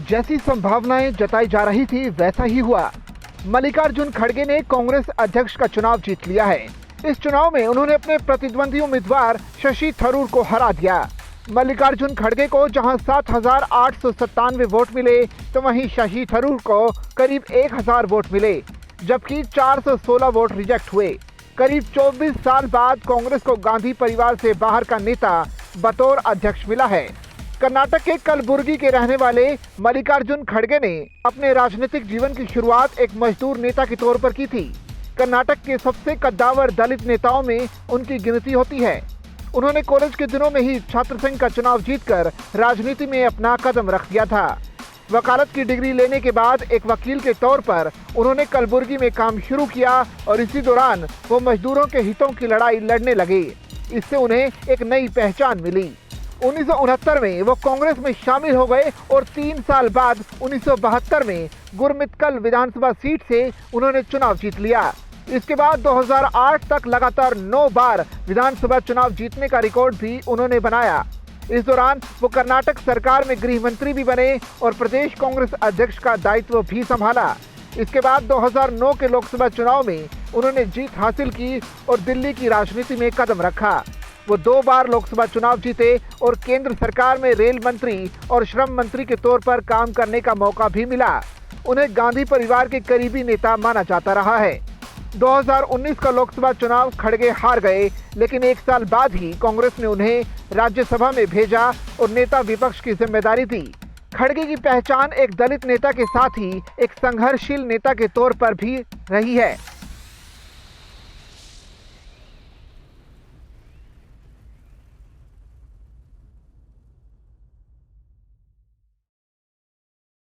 जैसी संभावनाएं जताई जा रही थी वैसा ही हुआ। मल्लिकार्जुन खड़गे ने कांग्रेस अध्यक्ष का चुनाव जीत लिया है। इस चुनाव में उन्होंने अपने प्रतिद्वंदी उम्मीदवार शशि थरूर को हरा दिया। मल्लिकार्जुन खड़गे को जहां 7,897 वोट मिले तो वहीं शशि थरूर को करीब 1,000 वोट मिले, जबकि 416 वोट रिजेक्ट हुए। करीब 24 साल बाद कांग्रेस को गांधी परिवार से बाहर का नेता बतौर अध्यक्ष मिला है। कर्नाटक के कलबुर्गी के रहने वाले मल्लिकार्जुन खड़गे ने अपने राजनीतिक जीवन की शुरुआत एक मजदूर नेता के तौर पर की थी। कर्नाटक के सबसे कद्दावर दलित नेताओं में उनकी गिनती होती है। उन्होंने कॉलेज के दिनों में ही छात्र संघ का चुनाव जीतकर राजनीति में अपना कदम रख दिया था। वकालत की डिग्री लेने के बाद एक वकील के तौर पर उन्होंने कलबुर्गी में काम शुरू किया और इसी दौरान वो मजदूरों के हितों की लड़ाई लड़ने लगे। इससे उन्हें एक नई पहचान मिली। 1969 में वो कांग्रेस में शामिल हो गए और 3 साल बाद 1972 में गुरमितकल विधानसभा सीट से उन्होंने चुनाव जीत लिया। इसके बाद 2008 तक लगातार 9 बार विधानसभा चुनाव जीतने का रिकॉर्ड भी उन्होंने बनाया। इस दौरान वो कर्नाटक सरकार में गृह मंत्री भी बने और प्रदेश कांग्रेस अध्यक्ष का दायित्व भी संभाला। इसके बाद 2009 के लोकसभा चुनाव में उन्होंने जीत हासिल की और दिल्ली की राजनीति में कदम रखा। वो 2 बार लोकसभा चुनाव जीते और केंद्र सरकार में रेल मंत्री और श्रम मंत्री के तौर पर काम करने का मौका भी मिला। उन्हें गांधी परिवार के करीबी नेता माना जाता रहा है। 2019 का लोकसभा चुनाव खड़गे हार गए, लेकिन 1 साल बाद ही कांग्रेस ने उन्हें राज्यसभा में भेजा और नेता विपक्ष की जिम्मेदारी दी। खड़गे की पहचान एक दलित नेता के साथ ही एक संघर्षशील नेता के तौर पर भी रही है।